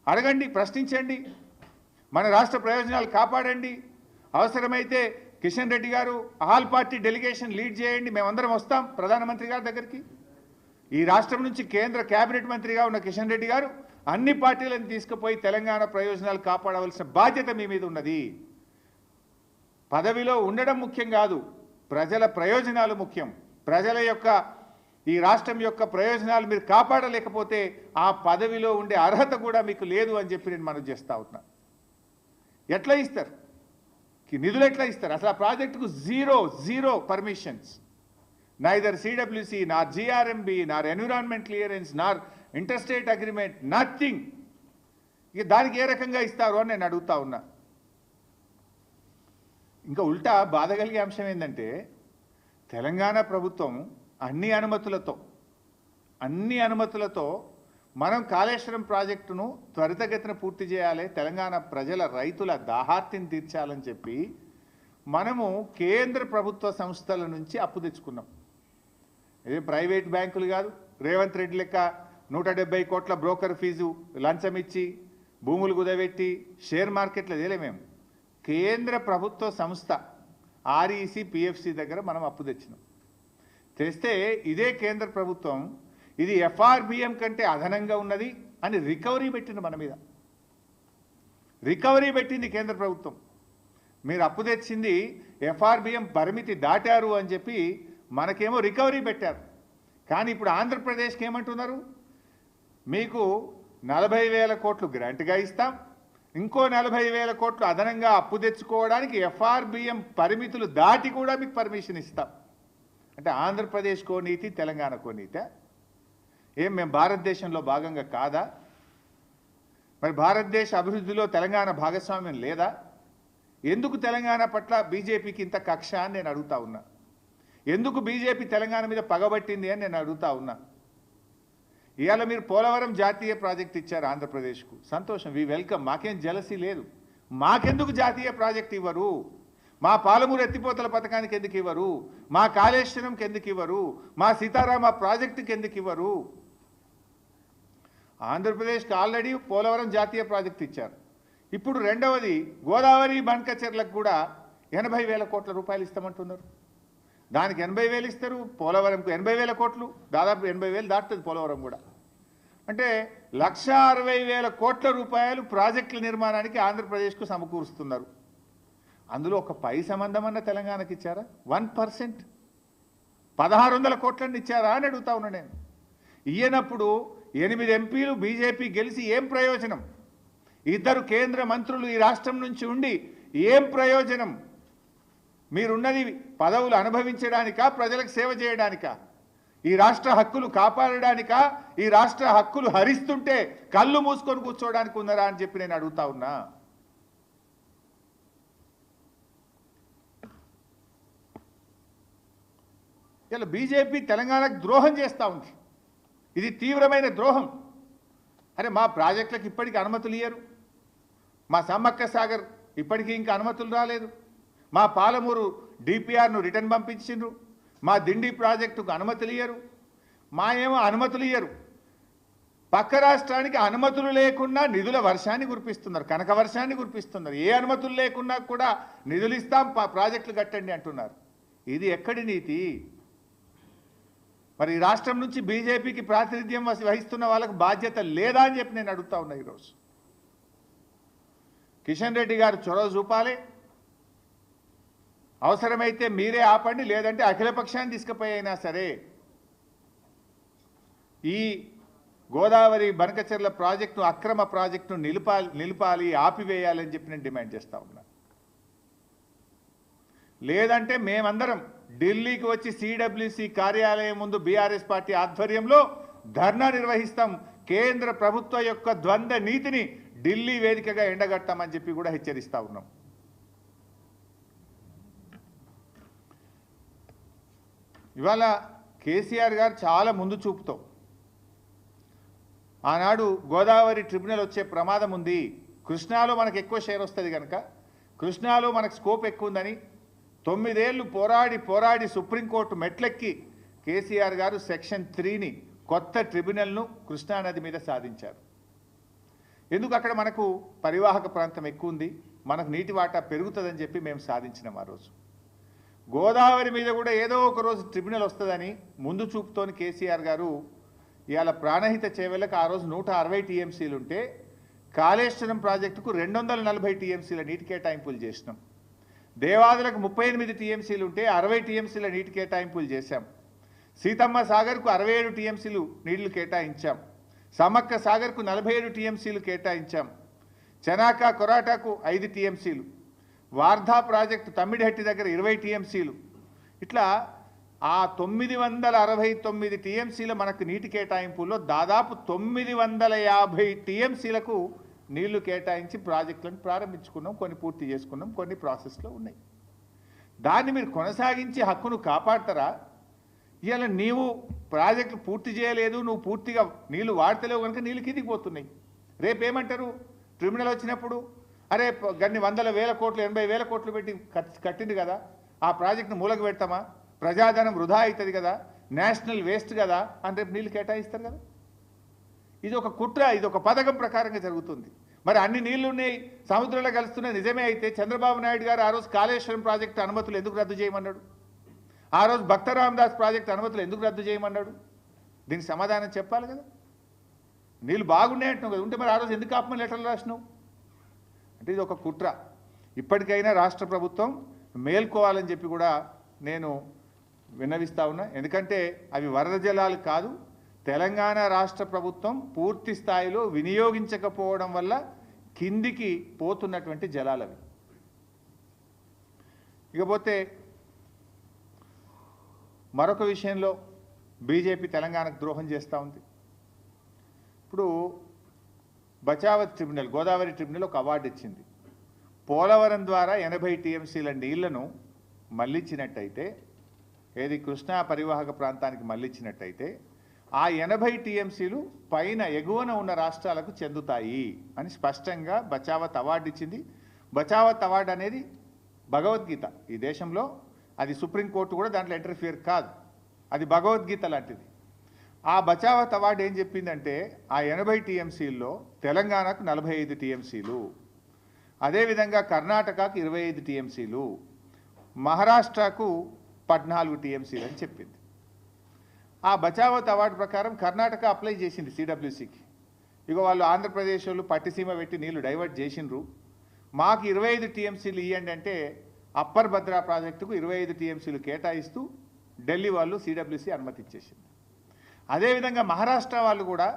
అడగండి, ప్రశ్నించండి, మన రాష్ట్ర ప్రయోజనాలు కాపాడండి. అవసరమైతే కిషన్ రెడ్డి గారు ఆల్ పార్టీ డెలిగేషన్ లీడ్ చేయండి, మేమందరం వస్తాం ప్రధానమంత్రి గారి దగ్గరికి. ఈ రాష్ట్రం నుంచి కేంద్ర కేబినెట్ మంత్రిగా ఉన్న కిషన్ రెడ్డి గారు అన్ని పార్టీలను తీసుకుపోయి తెలంగాణ ప్రయోజనాలు కాపాడవలసిన బాధ్యత మీ మీద ఉన్నది. పదవిలో ఉండడం ముఖ్యం కాదు, ప్రజల ప్రయోజనాలు ముఖ్యం. ప్రజల యొక్క, ఈ రాష్ట్రం యొక్క ప్రయోజనాలు మీరు కాపాడలేకపోతే ఆ పదవిలో ఉండే అర్హత కూడా మీకు లేదు అని చెప్పి నేను మనవి చేస్తా ఉన్నా. ఎట్లా ఇస్తారు నిధులు? ఎట్లా ఇస్తారు? అసలు ఆ ప్రాజెక్టుకు జీరో పర్మిషన్స్. నైదర్ సిడబ్ల్యూసి, నార్ జిఆర్ఎంబి, నార్ ఎన్విరాన్మెంట్ క్లియరెన్స్, నార్ ఇంటర్స్టేట్ అగ్రిమెంట్, నథింగ్. ఇక దానికి ఏ రకంగా ఇస్తారు అని నేను అడుగుతా ఉన్నా. ఇంకా ఉల్టా బాధ కలిగే అంశం ఏంటంటే, తెలంగాణ ప్రభుత్వం అన్ని అనుమతులతో మనం కాళేశ్వరం ప్రాజెక్టును త్వరితగతిన పూర్తి చేయాలి, తెలంగాణ ప్రజల రైతుల దాహార్తిని తీర్చాలని చెప్పి మనము కేంద్ర ప్రభుత్వ సంస్థల నుంచి అప్పు తెచ్చుకున్నాం. ఇది ప్రైవేట్ బ్యాంకులు కాదు, రేవంత్ రెడ్డి లెక్క 170 కోట్ల బ్రోకర్ ఫీజు లంచం ఇచ్చి భూములు కుదబెట్టి షేర్ మార్కెట్లో తేలే. మేము కేంద్ర ప్రభుత్వ సంస్థ ఆర్ఈసి పిఎఫ్సి దగ్గర మనం అప్పు తెచ్చినాం. తెస్తే ఇదే కేంద్ర ప్రభుత్వం ఇది ఎఫ్ఆర్బిఎం కంటే అదనంగా ఉన్నది అని రికవరీ పెట్టింది, మన మీద రికవరీ పెట్టింది కేంద్ర ప్రభుత్వం. మీరు అప్పు తెచ్చింది ఎఫ్ఆర్బిఎం పరిమితి దాటారు అని చెప్పి మనకేమో రికవరీ పెట్టారు. కానీ ఇప్పుడు ఆంధ్రప్రదేశ్కి ఏమంటున్నారు, మీకు 40,000 కోట్లు గ్రాంట్గా ఇస్తాం, ఇంకో 40,000 కోట్లు అదనంగా అప్పు తెచ్చుకోవడానికి ఎఫ్ఆర్బిఎం పరిమితులు దాటి కూడా మీకు పర్మిషన్ ఇస్తాం. అంటే ఆంధ్రప్రదేశ్కో నీతి, తెలంగాణకో నీతి. ఏం మేము భారతదేశంలో భాగంగా కాదా? మరి భారతదేశ అభివృద్ధిలో తెలంగాణ భాగస్వామ్యం లేదా? ఎందుకు తెలంగాణ పట్ల బీజేపీకి ఇంత కక్ష అని నేను అడుగుతా ఉన్నా. ఎందుకు బీజేపీ తెలంగాణ మీద పగబట్టింది అని నేను అడుగుతా ఉన్నా. ఇవాళ మీరు పోలవరం జాతీయ ప్రాజెక్ట్ ఇచ్చారు ఆంధ్రప్రదేశ్కు, సంతోషం, వి వెల్కమ్, మాకేం జలసీ లేదు. మాకెందుకు జాతీయ ప్రాజెక్ట్ ఇవ్వరు? మా పాలమూరు ఎత్తిపోతల పథకానికి ఎందుకు ఇవ్వరు? మా కాళేశ్వరంకి ఎందుకు ఇవ్వరు? మా సీతారామ ప్రాజెక్టుకి ఎందుకు ఇవ్వరు? ఆంధ్రప్రదేశ్కి ఆల్రెడీ పోలవరం జాతీయ ప్రాజెక్ట్ ఇచ్చారు. ఇప్పుడు రెండవది గోదావరి బండ్కచెర్లకు కూడా 80,000 కోట్ల రూపాయలు ఇస్తామంటున్నారు. దానికి 80,000 ఇస్తారు, పోలవరంకు 80,000 కోట్లు, దాదాపు 80,000 దాటుతుంది పోలవరం కూడా. అంటే 1,60,000 కోట్ల రూపాయలు ప్రాజెక్టుల నిర్మాణానికి ఆంధ్రప్రదేశ్కు సమకూరుస్తున్నారు. అందులో ఒక పై సంబంధమన్న తెలంగాణకి ఇచ్చారా? 1%, 1,600 కోట్లని ఇచ్చారా అని అడుగుతా ఉన్నా నేను. ఇయ్యనప్పుడు 8 ఎంపీలు బీజేపీ గెలిచి ఏం ప్రయోజనం? 2 కేంద్ర మంత్రులు ఈ రాష్ట్రం నుంచి ఉండి ఏం ప్రయోజనం? మీరున్నది పదవులు అనుభవించడానికా, ప్రజలకు సేవ చేయడానికా? ఈ రాష్ట్ర హక్కులు కాపాడడానికా? ఈ రాష్ట్ర హక్కులు హరిస్తుంటే కళ్ళు మూసుకొని కూర్చోవడానికి ఉన్నారా అని చెప్పి నేను అడుగుతా ఉన్నా. ఇలా బీజేపీ తెలంగాణకు ద్రోహం చేస్తూ ఉంది. ఇది తీవ్రమైన ద్రోహం. అరే మా ప్రాజెక్టులకు ఇప్పటికీ అనుమతులు ఇయ్యరు, మా సమ్మక్క సాగర్ ఇప్పటికీ ఇంకా అనుమతులు రాలేదు, మా పాలమూరు డిపిఆర్ను రిటర్న్ పంపించిండ్రు, మా దిండి ప్రాజెక్టుకు అనుమతులు ఇయ్యరు, మా ఏమో అనుమతులు ఇయ్యరు. పక్క రాష్ట్రానికి అనుమతులు లేకుండా నిధుల వర్షాన్ని కురిపిస్తున్నారు, కనక వర్షాన్ని కురిపిస్తున్నారు. ఏ అనుమతులు లేకున్నా కూడా నిధులు ఇస్తాం, ప్రాజెక్టులు కట్టండి అంటున్నారు. ఇది ఎక్కడి నీతి? మరి ఈ రాష్ట్రం నుంచి బీజేపీకి ప్రాతినిధ్యం వహిస్తున్న వాళ్ళకు బాధ్యత లేదా అని చెప్పి నేను అడుగుతా ఉన్నా. ఈరోజు కిషన్ రెడ్డి గారు చొరవ చూపాలి, అవసరమైతే మీరే ఆపండి, లేదంటే అఖిలపక్షాన్ని తీసుకుపోయినా సరే ఈ గోదావరి బనకచెర్ల ప్రాజెక్టు అక్రమ ప్రాజెక్టును నిలిపాలి, ఆపివేయాలని చెప్పి నేను డిమాండ్ చేస్తా ఉన్నా. లేదంటే మేమందరం ఢిల్లీకి వచ్చి సిడబ్ల్యూసి కార్యాలయం ముందు బీఆర్ఎస్ పార్టీ ఆధ్వర్యంలో ధర్నా నిర్వహిస్తాం. కేంద్ర ప్రభుత్వ యొక్క ద్వంద్వ నీతిని ఢిల్లీ వేదికగా ఎండగట్టామని చెప్పి కూడా హెచ్చరిస్తా ఉన్నాం. ఇవాళ కేసీఆర్ గారు చాలా ముందు చూపుతో ఆనాడు గోదావరి ట్రిబ్యునల్ వచ్చే ప్రమాదం ఉంది, కృష్ణాలో మనకు ఎక్కువ షేర్ వస్తుంది కనుక కృష్ణాలో మనకు స్కోప్ ఎక్కువ ఉందని 9 ఏళ్ళు పోరాడి సుప్రీంకోర్టు మెట్లెక్కి కేసీఆర్ గారు సెక్షన్ 3ని కొత్త ట్రిబ్యునల్ను కృష్ణానది మీద సాధించారు. ఎందుకు? అక్కడ మనకు పరివాహక ప్రాంతం ఎక్కువ ఉంది, మనకు నీటి వాటా పెరుగుతుందని చెప్పి మేము సాధించినాం. ఆ రోజు గోదావరి మీద కూడా ఏదో ఒక రోజు ట్రిబ్యునల్ వస్తుందని ముందు చూపుతోని కేసీఆర్ గారు ఇవాళ ప్రాణహిత చేవెళ్ళకు ఆ రోజు 160 టీఎంసీలు ఉంటే కాళేశ్వరం ప్రాజెక్టుకు 240 టీఎంసీల నీటి కేటాయింపులు చేసినాం. దేవాదులకు 38 టీఎంసీలు ఉంటే 60 టీఎంసీల నీటి కేటాయింపులు చేశాం. సీతమ్మ సాగర్కు 67 టీఎంసీలు నీళ్లు కేటాయించాం. సమ్మక్క సాగర్కు 47 టీఎంసీలు కేటాయించాం. చెనాక కొరాటాకు 5 టీఎంసీలు, వార్ధా ప్రాజెక్టు తమ్మిడిహట్టి దగ్గర 20 టీఎంసీలు. ఇట్లా ఆ 969 టీఎంసీల మనకు నీటి కేటాయింపుల్లో దాదాపు 950 టీఎంసీలకు నీళ్లు కేటాయించి ప్రాజెక్టులను ప్రారంభించుకున్నాం, కొన్ని పూర్తి చేసుకున్నాం, కొన్ని ప్రాసెస్లో ఉన్నాయి. దాన్ని మీరు కొనసాగించి హక్కును కాపాడతారా? ఇవాళ నీవు ప్రాజెక్టులు పూర్తి చేయలేదు, నువ్వు పూర్తిగా నీళ్లు వాడతలేవు కనుక నీళ్ళు కిందికి పోతున్నాయి. రేపు ఏమంటారు ట్రిబ్యునల్ వచ్చినప్పుడు, అరే గన్ని వందల వేల కోట్లు 80,000 కోట్లు పెట్టి కట్టింది కదా, ఆ ప్రాజెక్టును మూలకు పెడతామా, ప్రజాధనం వృధా అవుతుంది కదా, నేషనల్ వేస్ట్ కదా అని రేపు నీళ్ళు కేటాయిస్తారు కదా. ఇది ఒక కుట్ర, ఇది ఒక పథకం ప్రకారంగా జరుగుతుంది. మరి అన్ని నీళ్లు ఉన్నాయి, సముద్రంలో కలుస్తున్నాయి నిజమే అయితే చంద్రబాబు నాయుడు గారు ఆ రోజు కాళేశ్వరం ప్రాజెక్టు అనుమతులు ఎందుకు రద్దు చేయమన్నాడు? ఆ రోజు భక్త రామదాస్ ప్రాజెక్టు అనుమతులు ఎందుకు రద్దు చేయమన్నాడు? దీనికి సమాధానం చెప్పాలి కదా. నీళ్ళు బాగున్నాయి అంటున్నావు కదా, ఉంటే మరి ఆ రోజు ఎందుకు ఆపమని లెటర్లు రాసినావు? అంటే ఇది ఒక కుట్ర. ఇప్పటికైనా రాష్ట్ర ప్రభుత్వం మేల్కోవాలని చెప్పి కూడా నేను విన్నవిస్తా ఉన్నా. ఎందుకంటే అవి వరద జలాలు కాదు, తెలంగాణ రాష్ట్ర ప్రభుత్వం పూర్తి స్థాయిలో వినియోగించకపోవడం వల్ల కిందికి పోతున్నటువంటి జలాలవి. ఇకపోతే మరొక విషయంలో బీజేపీ తెలంగాణకు ద్రోహం చేస్తూ ఉంది. ఇప్పుడు బచావత్ ట్రిబ్యునల్, గోదావరి ట్రిబ్యునల్ ఒక అవార్డు ఇచ్చింది. పోలవరం ద్వారా 80 టీఎంసీల నీళ్లను మళ్లించినట్టయితే, ఏది కృష్ణా పరివాహక ప్రాంతానికి మళ్లించినట్టయితే ఆ 80 టీఎంసీలు పైన ఎగువన ఉన్న రాష్ట్రాలకు చెందుతాయి అని స్పష్టంగా బచావత్ అవార్డు ఇచ్చింది. బచావత్ అవార్డు అనేది భగవద్గీత ఈ దేశంలో, అది సుప్రీంకోర్టు కూడా దాంట్లో ఇంటర్ఫియర్ కాదు, అది భగవద్గీత లాంటిది. ఆ బచావత్ అవార్డు ఏం చెప్పిందంటే ఆ 80 టీఎంసీల్లో తెలంగాణకు 45 టీఎంసీలు, అదేవిధంగా కర్ణాటకకు 25 టీఎంసీలు, మహారాష్ట్రకు 14 టీఎంసీలు అని చెప్పింది. ఆ బచావత్ అవార్డు ప్రకారం కర్ణాటక అప్లై చేసింది సిడబ్ల్యూసికి. ఇక వాళ్ళు ఆంధ్రప్రదేశ్ వాళ్ళు పట్టిసీమ పెట్టి నీళ్లు డైవర్ట్ చేసిండ్రు, మాకు 25 టీఎంసీలు ఇవ్వండి అంటే అప్పర్ భద్రా ప్రాజెక్టుకు 25 టీఎంసీలు కేటాయిస్తూ ఢిల్లీ వాళ్ళు సిడబ్ల్యూసి అనుమతి ఇచ్చేసింది. అదేవిధంగా మహారాష్ట్ర వాళ్ళు కూడా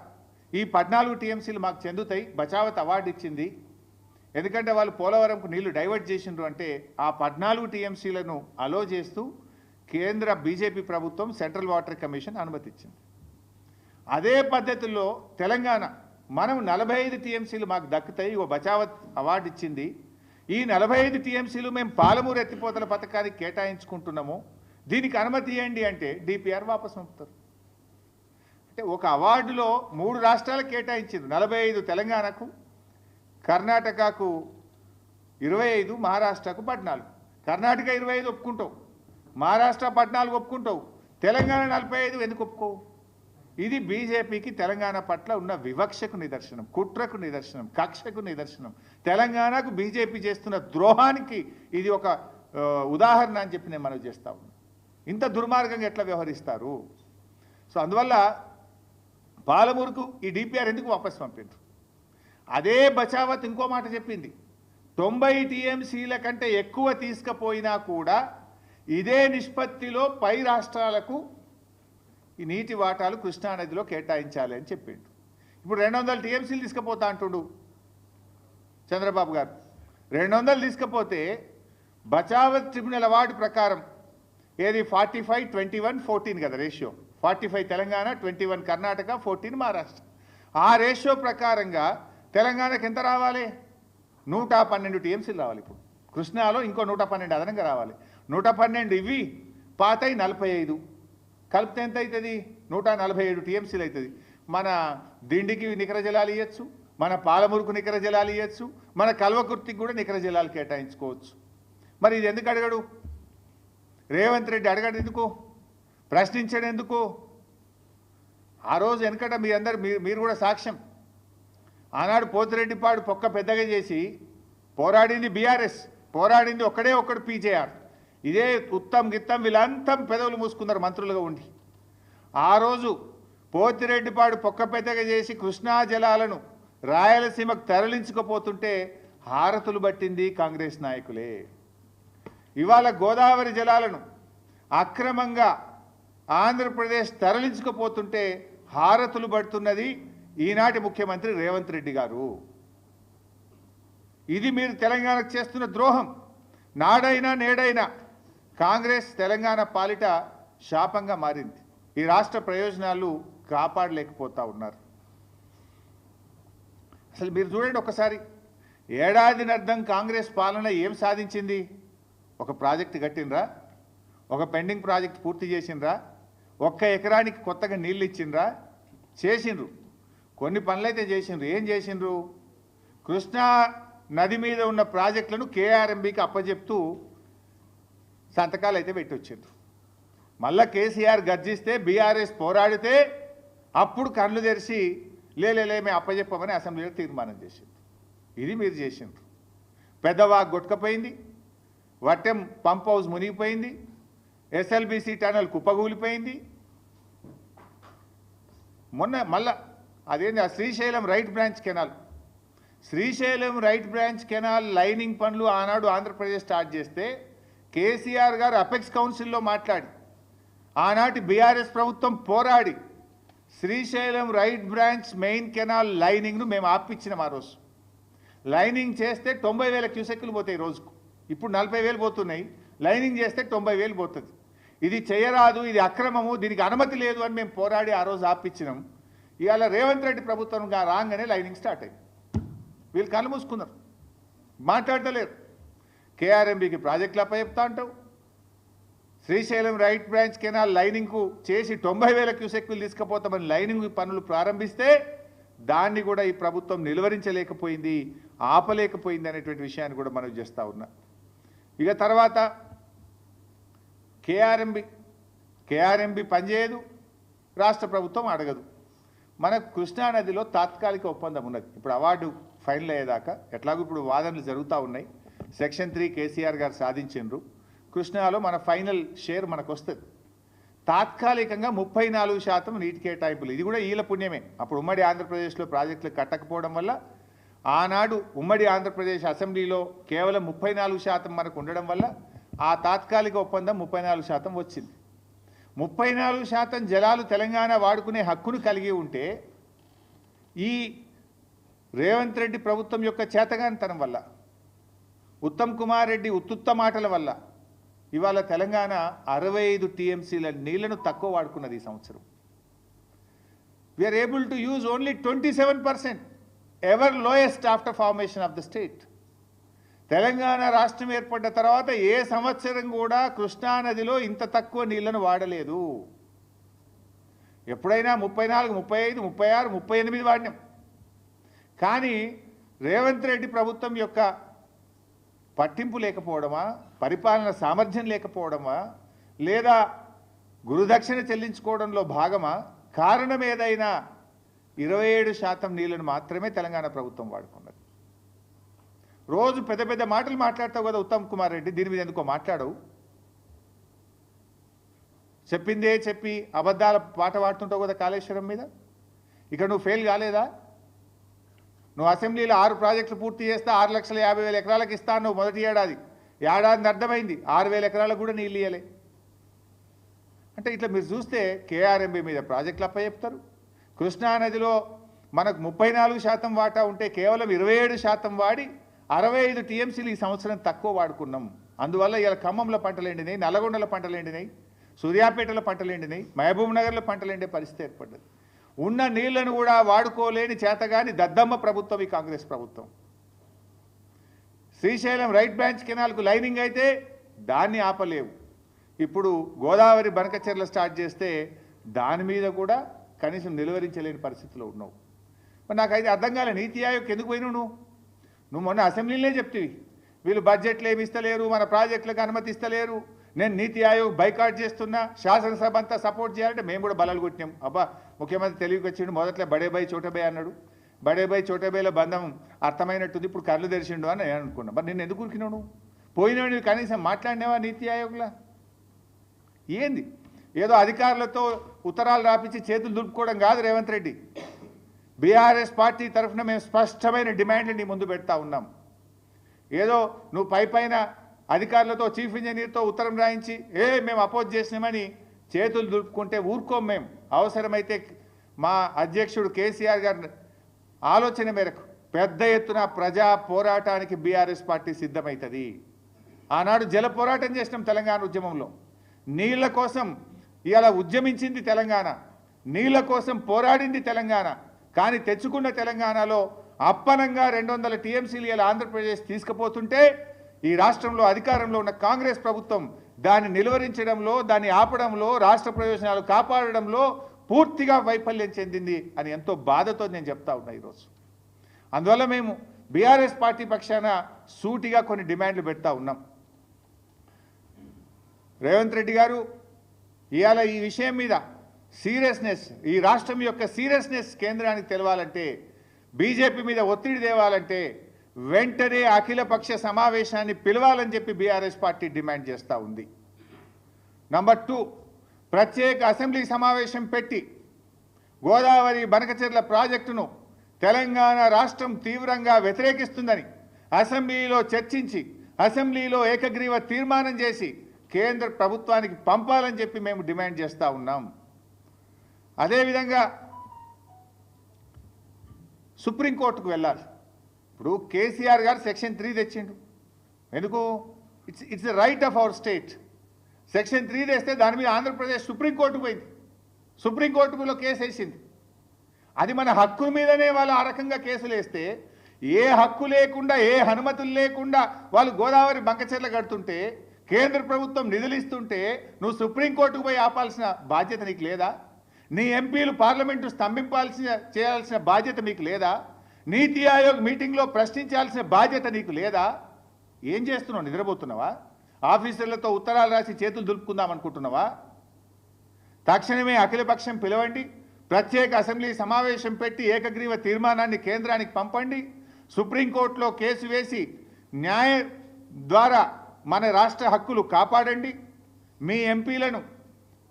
ఈ 14 టీఎంసీలు మాకు చెందుతాయి, బచావత్ అవార్డు ఇచ్చింది, ఎందుకంటే వాళ్ళు పోలవరంకు నీళ్లు డైవర్ట్ చేసిండ్రు అంటే ఆ 14 టీఎంసీలను అలో చేస్తూ కేంద్ర బీజేపీ ప్రభుత్వం సెంట్రల్ వాటర్ కమిషన్ అనుమతి ఇచ్చింది. అదే పద్ధతిలో తెలంగాణ మనం 45 టీఎంసీలు మాకు దక్కుతాయి, ఓ బచావత్ అవార్డు ఇచ్చింది, ఈ 45 టీఎంసీలు మేము పాలమూరు ఎత్తిపోతల పథకానికి కేటాయించుకుంటున్నాము, దీనికి అనుమతి ఇవ్వండి అంటే డిపిఆర్ వాపసు పంపుతారు. అంటే ఒక అవార్డులో 3 రాష్ట్రాలకు కేటాయించింది, 45 తెలంగాణకు, కర్ణాటకకు 25, మహారాష్ట్రకు 14. కర్ణాటక 25 ఒప్పుకుంటావు, మహారాష్ట్ర 14 ఒప్పుకుంటావు, తెలంగాణ 45 ఎందుకు ఒప్పుకోవు? ఇది బీజేపీకి తెలంగాణ పట్ల ఉన్న వివక్షకు నిదర్శనం, కుట్రకు నిదర్శనం, కక్షకు నిదర్శనం. తెలంగాణకు బీజేపీ చేస్తున్న ద్రోహానికి ఇది ఒక ఉదాహరణ అని చెప్పి నేను మనవి చేస్తా ఉన్నాను. ఇంత దుర్మార్గంగా ఎట్లా వ్యవహరిస్తారు? సో అందువల్ల పాలమూరుకు ఈ డిపిఆర్ ఎందుకు వాపసు పంపిండ్రు? అదే బచావత్ ఇంకో మాట చెప్పింది, 90 టీఎంసీల కంటే ఎక్కువ తీసుకుపోయినా కూడా ఇదే నిష్పత్తిలో పై రాష్ట్రాలకు ఈ నీటి వాటాలు కృష్ణానదిలో కేటాయించాలి అని చెప్పిండు. ఇప్పుడు 200 టీఎంసీలు తీసుకుపోతా అంటుండు చంద్రబాబు గారు. 200 తీసుకపోతే బచావత్ ట్రిబ్యునల్ అవార్డు ప్రకారం ఏది 45-21-14 కదా రేషియో, 45 తెలంగాణ, 21 కర్ణాటక, 14 మహారాష్ట్ర. ఆ రేషియో ప్రకారంగా తెలంగాణకు ఎంత రావాలి? 112 టీఎంసీలు రావాలి. ఇప్పుడు కృష్ణాలో ఇంకో 112 అదనంగా రావాలి. 112 ఇవి పాతయి 45 కలిపితే ఎంత అవుతుంది? 147 టీఎంసీలు అవుతుంది. మన దిండికి నికర జలాలు ఇవ్వచ్చు, మన పాలమూరుకు నికర జలాలు ఇవ్వచ్చు, మన కల్వకుర్తికి కూడా నికర జలాలు కేటాయించుకోవచ్చు. మరి ఇది ఎందుకు అడగడు రేవంత్ రెడ్డి? అడగడు ఎందుకు? ప్రశ్నించడం ఎందుకు? ఆ రోజు వెనకట మీ అందరు మీరు కూడా సాక్ష్యం. ఆనాడు పోతిరెడ్డిపాడు పొక్క పెద్దగా చేసి పోరాడింది బీఆర్ఎస్, పోరాడింది ఒక్కడు పీజేఆర్. ఇదే ఉత్తమ్ గిత్తమ్ వీళ్ళంతా పెదవులు మూసుకున్నారు మంత్రులుగా ఉండి. ఆ రోజు పోతిరెడ్డిపాడు పొక్క పెద్దగా చేసి కృష్ణా జలాలను రాయలసీమకు తరలించుకుపోతుంటే హారతులు పట్టింది కాంగ్రెస్ నాయకులే. ఇవాళ గోదావరి జలాలను అక్రమంగా ఆంధ్రప్రదేశ్ తరలించుకుపోతుంటే హారతులు పడుతున్నది ఈనాటి ముఖ్యమంత్రి రేవంత్ రెడ్డి గారు. ఇది మీరు తెలంగాణకు చేస్తున్న ద్రోహం. నాడైనా నేడైనా కాంగ్రెస్ తెలంగాణ పాలిట శాపంగా మారింది. ఈ రాష్ట్ర ప్రయోజనాలు కాపాడలేకపోతా ఉన్నారు. అసలు మీరు చూడండి ఒకసారి, ఏడాదినర్థం కాంగ్రెస్ పాలన ఏం సాధించింది? ఒక ప్రాజెక్టు కట్టినరా? ఒక పెండింగ్ ప్రాజెక్ట్ పూర్తి చేసినరా? ఒక్క ఎకరానికి కొత్తగా నీళ్ళు ఇచ్చిండ్రా? చేసిండ్రు. కొన్ని పనులైతే చేసిండ్రు. ఏం చేసిండ్రు? కృష్ణా నది మీద ఉన్న ప్రాజెక్టులను కేఆర్ఎంబీకి అప్పచెప్తూ సంతకాలు అయితే పెట్టి వచ్చిండ్రు. మళ్ళా కేసీఆర్ గర్జిస్తే బీఆర్ఎస్ పోరాడితే అప్పుడు కళ్ళు తెరిచి లేలే మేము అప్పచెప్పమని అసెంబ్లీలో తీర్మానం చేసిండ్రు. ఇది మీరు చేసిండ్రు. పెద్దవాగు కొట్టుకపోయింది, వట్టెం పంప్ హౌస్ మునిగిపోయింది, ఎస్ఎల్బీసీ టనల్ కుప్పగూలిపోయింది. మొన్న మళ్ళా అదేంటి ఆ Srisailam right branch canal, Srisailam right branch canal lining పనులు ఆనాడు ఆంధ్రప్రదేశ్ స్టార్ట్ చేస్తే కేసీఆర్ గారు అపెక్స్ కౌన్సిల్లో మాట్లాడి ఆనాటి బీఆర్ఎస్ ప్రభుత్వం పోరాడి Srisailam right branch main canal లైనింగ్ను మేము ఆపించినాం. ఆ రోజు లైనింగ్ చేస్తే 90,000 క్యూసెక్కులు పోతాయి రోజుకు. ఇప్పుడు 40,000 పోతున్నాయి. లైనింగ్ చేస్తే 90,000 పోతుంది. ఇది చేయరాదు, ఇది అక్రమము, దీనికి అనుమతి లేదు అని మేము పోరాడి ఆ రోజు ఆపించినాం. ఇవాళ రేవంత్ రెడ్డి ప్రభుత్వం రాగానే లైనింగ్ స్టార్ట్ అయింది. వీళ్ళు కళ్ళు మూసుకున్నారు, మాట్లాడలేరు. కేఆర్ఎంబీకి ప్రాజెక్టులు అప్పచెప్తా అంటావు, శ్రీశైలం రైట్ బ్రాంచ్ కెనాల్ లైనింగ్కు చేసి 90,000 క్యూసెక్కులు తీసుకుపోతామని లైనింగ్ పనులు ప్రారంభిస్తే దాన్ని కూడా ఈ ప్రభుత్వం నిలువరించలేకపోయింది, ఆపలేకపోయింది అనేటువంటి విషయాన్ని కూడా మనం చేస్తూ ఉన్నా. ఇక తర్వాత కేఆర్ఎంబీ పనిచేయదు, రాష్ట్ర ప్రభుత్వం అడగదు. మనకు కృష్ణానదిలో తాత్కాలిక ఒప్పందం ఉన్నది. ఇప్పుడు అవార్డు ఫైనల్ అయ్యేదాకా ఎట్లాగో ఇప్పుడు వాదనలు జరుగుతూ ఉన్నాయి. సెక్షన్ 3 కేసీఆర్ గారు సాధించిండ్రు. కృష్ణాలో మన ఫైనల్ షేర్ మనకు వస్తుంది. తాత్కాలికంగా 34% నీటి కేటాయింపులు, ఇది కూడా ఈల పుణ్యమే. అప్పుడు ఉమ్మడి ఆంధ్రప్రదేశ్లో ప్రాజెక్టులు కట్టకపోవడం వల్ల ఆనాడు ఉమ్మడి ఆంధ్రప్రదేశ్ అసెంబ్లీలో కేవలం 34% మనకు ఉండడం వల్ల ఆ తాత్కాలిక ఒప్పందం 34% వచ్చింది. 34% జలాలు తెలంగాణ వాడుకునే హక్కును కలిగి ఉంటే ఈ రేవంత్ రెడ్డి ప్రభుత్వం యొక్క చేతగానితనం వల్ల, ఉత్తమ్ కుమార్ రెడ్డి ఉత్తుత్త మాటల వల్ల ఇవాళ తెలంగాణ 65 టీఎంసీల నీళ్లను తక్కువ వాడుకున్నది ఈ సంవత్సరం. We are able to use only 27%, ever lowest after formation of the state. Telangana రాష్ట్రం ఏర్పడ్డ తర్వాత ఏ సంవత్సరం కూడా కృష్ణానదిలో ఇంత తక్కువ నీళ్లను వాడలేదు. ఎప్పుడైనా 34, 35, 36, 38 వాడినాం. కానీ రేవంత్ రెడ్డి ప్రభుత్వం యొక్క పట్టింపు లేకపోవడమా, పరిపాలన సామర్థ్యం లేకపోవడమా, లేదా గురుదక్షిణ చెల్లించుకోవడంలో భాగమా, కారణం ఏదైనా 27% నీళ్లను మాత్రమే తెలంగాణ ప్రభుత్వం వాడుకున్నది. రోజు పెద్ద పెద్ద మాటలు మాట్లాడతావు కదా ఉత్తమ్ కుమార్ రెడ్డి, దీని మీద ఎందుకో మాట్లాడవు? చెప్పిందే చెప్పి అబద్ధాల పాట పాడుతుంటావు కదా కాళేశ్వరం మీద. ఇక నువ్వు ఫెయిల్ కాలేదా? నువ్వు అసెంబ్లీలో 6 ప్రాజెక్టులు పూర్తి చేస్తే 6,50,000 ఎకరాలకు ఇస్తాను నువ్వు మొదటి ఏడాది. ఏడాది అర్థమైంది 6,000 ఎకరాలకు కూడా నీళ్ళు ఇయ్యలే. అంటే ఇట్లా మీరు చూస్తే కేఆర్ఎంబీ మీద ప్రాజెక్టులు అప్పచెప్తారు. కృష్ణానదిలో మనకు 34% వాటా ఉంటే కేవలం 27% వాడి 65 టీఎంసీలు ఈ సంవత్సరం తక్కువ వాడుకున్నాం. అందువల్ల ఇలా ఖమ్మంలో పంటలు ఎండినాయి, నల్లగొండలో పంటలు ఎండినాయి, సూర్యాపేటలో పంటలు ఎండినాయి, మహబూబ్ నగర్లో పంటలు ఎండే పరిస్థితి ఏర్పడ్డది. ఉన్న నీళ్లను కూడా వాడుకోలేని చేతగాని దద్దమ్మ ప్రభుత్వం ఈ కాంగ్రెస్ ప్రభుత్వం. శ్రీశైలం రైట్ బ్రాంచ్ కెనాల్కు లైనింగ్ అయితే దాన్ని ఆపలేవు. ఇప్పుడు గోదావరి బనకచెర్ల స్టార్ట్ చేస్తే దాని మీద కూడా కనీసం నిలువరించలేని పరిస్థితిలో ఉన్నావు. మరి నాకైతే అర్థం కాలే, నీతి ఆయోగ్ ఎందుకు పోయినావు నువ్వు? మొన్న అసెంబ్లీలోనే చెప్తివి వీళ్ళు బడ్జెట్లు ఏమి ఇస్తలేరు, మన ప్రాజెక్టులకు అనుమతి ఇస్తలేరు, నేను నీతి ఆయోగ్ బైకాట్ చేస్తున్నా, శాసనసభ అంతా సపోర్ట్ చేయాలంటే మేము కూడా బలాలు కొట్టినాం. అబ్బా ముఖ్యమంత్రి తెలివికి వచ్చిండు, మొదట్లో బడేబాయి చోటబాయి అన్నాడు, బడేబాయి చోటబాయిలో బంధం అర్థమైనట్టుంది, ఇప్పుడు కళ్ళు తెరిచిండు అని నేను అనుకున్నా. మరి నేను ఎందుకు ఉరికినావు? నువ్వు పోయినావు, నువ్వు కనీసం మాట్లాడినావా నీతి ఆయోగ్లా? ఏంది ఏదో అధికారులతో ఉత్తరాలు రాపించి చేతులు దులుపుకోవడం కాదు రేవంత్ రెడ్డి. బీఆర్ఎస్ పార్టీ తరఫున మేము స్పష్టమైన డిమాండ్లు నీ ముందు పెడతా ఉన్నాం. ఏదో నువ్వు పైన అధికారులతో చీఫ్ ఇంజనీర్తో ఉత్తరం రాయించి మేము అపోజ్ చేసినామని చేతులు దులుపుకుంటే ఊరుకోం మేము. అవసరమైతే మా అధ్యక్షుడు కేసీఆర్ గారి ఆలోచన మేరకు పెద్ద ఎత్తున ప్రజా పోరాటానికి బీఆర్ఎస్ పార్టీ సిద్ధమవుతుంది. ఆనాడు జల పోరాటం చేసినాం తెలంగాణ ఉద్యమంలో. నీళ్ల కోసం ఇవాళ ఉద్యమించింది తెలంగాణ, నీళ్ల కోసం పోరాడింది తెలంగాణ. కానీ తెచ్చుకున్న తెలంగాణలో అప్పనంగా 200 టీఎంసీలు ఇలా ఆంధ్రప్రదేశ్ తీసుకుపోతుంటే ఈ రాష్ట్రంలో అధికారంలో ఉన్న కాంగ్రెస్ ప్రభుత్వం దాన్ని నిలువరించడంలో, దాన్ని ఆపడంలో, రాష్ట్ర ప్రయోజనాలు కాపాడడంలో పూర్తిగా వైఫల్యం చెందింది అని ఎంతో బాధతో నేను చెప్తా ఉన్నా ఈరోజు. అందువల్ల మేము బీఆర్ఎస్ పార్టీ పక్షాన సూటిగా కొన్ని డిమాండ్లు పెడతా ఉన్నాం. రేవంత్ రెడ్డి గారు ఇవాళ ఈ విషయం మీద సీరియస్నెస్, ఈ రాష్ట్రం యొక్క సీరియస్నెస్ కేంద్రానికి తెలవాలంటే, బీజేపీ మీద ఒత్తిడి తేవాలంటే వెంటనే అఖిలపక్ష సమావేశాన్ని పిలవాలని చెప్పి బీఆర్ఎస్ పార్టీ డిమాండ్ చేస్తూ ఉంది. నంబర్ 2, ప్రత్యేక అసెంబ్లీ సమావేశం పెట్టి గోదావరి బనకచెర్ల ప్రాజెక్టును తెలంగాణ రాష్ట్రం తీవ్రంగా వ్యతిరేకిస్తుందని అసెంబ్లీలో చర్చించి, అసెంబ్లీలో ఏకగ్రీవ తీర్మానం చేసి కేంద్ర ప్రభుత్వానికి పంపాలని చెప్పి మేము డిమాండ్ చేస్తూ ఉన్నాం. అదేవిధంగా సుప్రీంకోర్టుకు వెళ్ళాలి. ఇప్పుడు కేసీఆర్ గారు సెక్షన్ 3 తెచ్చిండు. ఎందుకు? It's the right of our state. Section 3 తెస్తే దాని మీద ఆంధ్రప్రదేశ్ సుప్రీంకోర్టుకు పోయింది, సుప్రీంకోర్టులో కేసు వేసింది. అది మన హక్కు మీదనే వాళ్ళు ఆ రకంగా కేసులు వేస్తే, ఏ హక్కు లేకుండా, ఏ అనుమతులు లేకుండా వాళ్ళు గోదావరి బంకచెర్ల కడుతుంటే, కేంద్ర ప్రభుత్వం నిధులు ఇస్తుంటే నువ్వు సుప్రీంకోర్టుకు పోయి ఆపాల్సిన బాధ్యత నీకు లేదా? నీ ఎంపీలు పార్లమెంటు చేయాల్సిన బాధ్యత మీకు లేదా? నీతి ఆయోగ్ మీటింగ్లో ప్రశ్నించాల్సిన బాధ్యత నీకు లేదా? ఏం చేస్తున్నావు? నిద్రపోతున్నావా? ఆఫీసర్లతో ఉత్తరాలు రాసి చేతులు దులుపుకుందాం అనుకుంటున్నావా? తక్షణమే అఖిలపక్షం పిలవండి, ప్రత్యేక అసెంబ్లీ సమావేశం పెట్టి ఏకగ్రీవ తీర్మానాన్ని కేంద్రానికి పంపండి, సుప్రీంకోర్టులో కేసు వేసి న్యాయ ద్వారా మన రాష్ట్ర హక్కులు కాపాడండి, మీ ఎంపీలను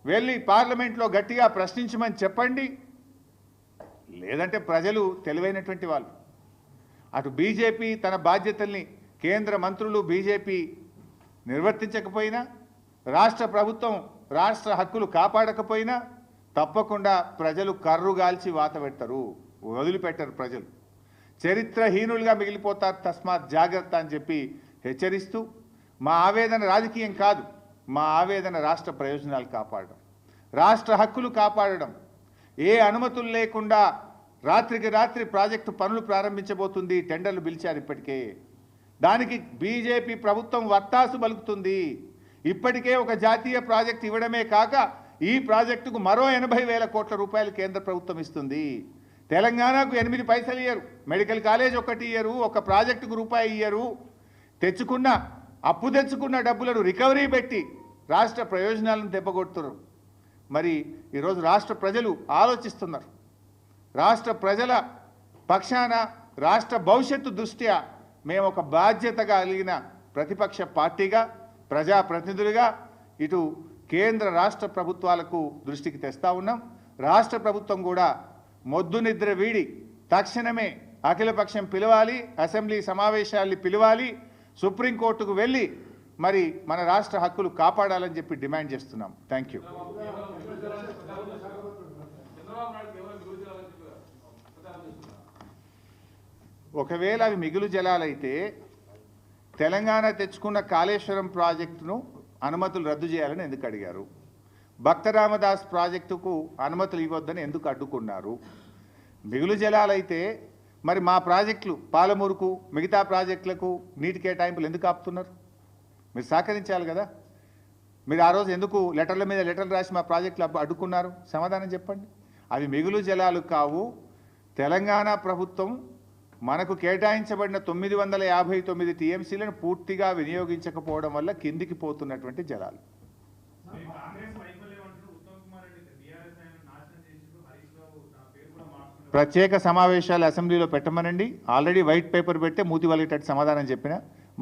వెళ్ళి పార్లమెంట్లో గట్టిగా ప్రశ్నించమని చెప్పండి. లేదంటే ప్రజలు తెలివైనటువంటి వాళ్ళు, అటు బీజేపీ తన బాధ్యతల్ని, కేంద్ర మంత్రులు బీజేపీ నిర్వర్తించకపోయినా, రాష్ట్ర ప్రభుత్వం రాష్ట్ర హక్కులు కాపాడకపోయినా తప్పకుండా ప్రజలు కర్రుగాల్చి వాత పెడతారు, వదిలిపెట్టరు. ప్రజలు చరిత్రహీనులుగా మిగిలిపోతారు. తస్మాత్ జాగ్రత్త అని చెప్పి హెచ్చరిస్తూ, మా ఆవేదన రాజకీయం కాదు, మా ఆవేదన రాష్ట్ర ప్రయోజనాలు కాపాడడం, రాష్ట్ర హక్కులు కాపాడడం. ఏ అనుమతులు లేకుండా రాత్రికి రాత్రి ప్రాజెక్టు పనులు ప్రారంభించబోతుంది, టెండర్లు పిలిచారు ఇప్పటికే. దానికి బీజేపీ ప్రభుత్వం వత్తాసు పలుకుతుంది. ఇప్పటికే ఒక జాతీయ ప్రాజెక్టు ఇవ్వడమే కాక ఈ ప్రాజెక్టుకు మరో 80,000 కోట్ల రూపాయలు కేంద్ర ప్రభుత్వం ఇస్తుంది. తెలంగాణకు 8 పైసలు ఇయ్యరు, మెడికల్ కాలేజ్ ఒకటి ఇయ్యరు, ఒక ప్రాజెక్టుకు రూపాయి ఇయ్యరు. అప్పు తెచ్చుకున్న డబ్బులను రికవరీ పెట్టి రాష్ట్ర ప్రయోజనాలను దెబ్బకొడుతున్నారు. మరి ఈరోజు రాష్ట్ర ప్రజలు ఆలోచిస్తున్నారు. రాష్ట్ర ప్రజల పక్షాన, రాష్ట్ర భవిష్యత్తు దృష్ట్యా మేము ఒక బాధ్యత కలిగిన ప్రతిపక్ష పార్టీగా, ప్రజాప్రతినిధులుగా ఇటు కేంద్ర రాష్ట్ర ప్రభుత్వాలకు దృష్టికి తెస్తా ఉన్నాం. రాష్ట్ర ప్రభుత్వం కూడా మొద్దు నిద్ర వీడి తక్షణమే అఖిలపక్షం పిలవాలి, అసెంబ్లీ సమావేశాల్ని పిలవాలి, సుప్రీంకోర్టుకు వెళ్ళి మరి మన రాష్ట్ర హక్కులు కాపాడాలని చెప్పి డిమాండ్ చేస్తున్నాం. Thank you. ఒకవేళ అవి మిగులు జలాలైతే తెలంగాణ తెచ్చుకున్న కాళేశ్వరం ప్రాజెక్టును అనుమతులు రద్దు చేయాలని ఎందుకు అడిగారు? భక్త రామదాస్ ప్రాజెక్టుకు అనుమతులు ఇవ్వద్దని ఎందుకు అడ్డుకున్నారు? మిగులు జలాలైతే మరి మా ప్రాజెక్టులు, పాలమూరుకు, మిగతా ప్రాజెక్టులకు నీటి కేటాయింపులు ఎందుకు ఆపుతున్నారు? మీరు సహకరించాలి కదా. మీరు ఆ రోజు ఎందుకు లెటర్ల మీద లెటర్లు రాసి మా ప్రాజెక్టులు అడ్డుకున్నారు? సమాధానం చెప్పండి. అవి మిగులు జలాలు కావు. తెలంగాణ ప్రభుత్వం మనకు కేటాయించబడిన 959 టీఎంసీలను పూర్తిగా వినియోగించకపోవడం వల్ల కిందికి పోతున్నటువంటి జలాలు. ప్రత్యేక సమావేశాలు అసెంబ్లీలో పెట్టమనండి. ఆల్రెడీ వైట్ పేపర్ పెడితే మూతి వలిగేటట్టు సమాధానం చెప్పిన.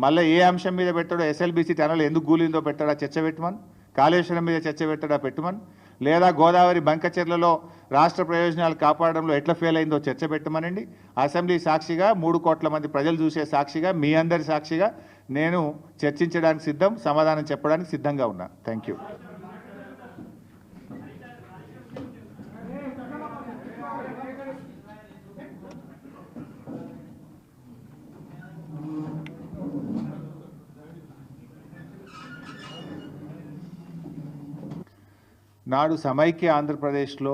మళ్ళీ ఏ అంశం మీద పెట్టాడో, ఎస్ఎల్బీసీ టనల్ ఎందుకు గూలిందో పెట్టాడా చర్చ పెట్టమని, కాళేశ్వరం మీద చర్చ పెట్టాడా పెట్టమని, లేదా గోదావరి బంకచెర్లలో రాష్ట్ర ప్రయోజనాలు కాపాడడంలో ఎట్లా ఫెయిల్ అయిందో చర్చ పెట్టమనండి. అసెంబ్లీ సాక్షిగా, 3 కోట్ల మంది ప్రజలు చూసే సాక్షిగా, మీ అందరి సాక్షిగా నేను చర్చించడానికి సిద్ధం, సమాధానం చెప్పడానికి సిద్ధంగా ఉన్నా. Thank you. నాడు సమైక్య ఆంధ్రప్రదేశ్లో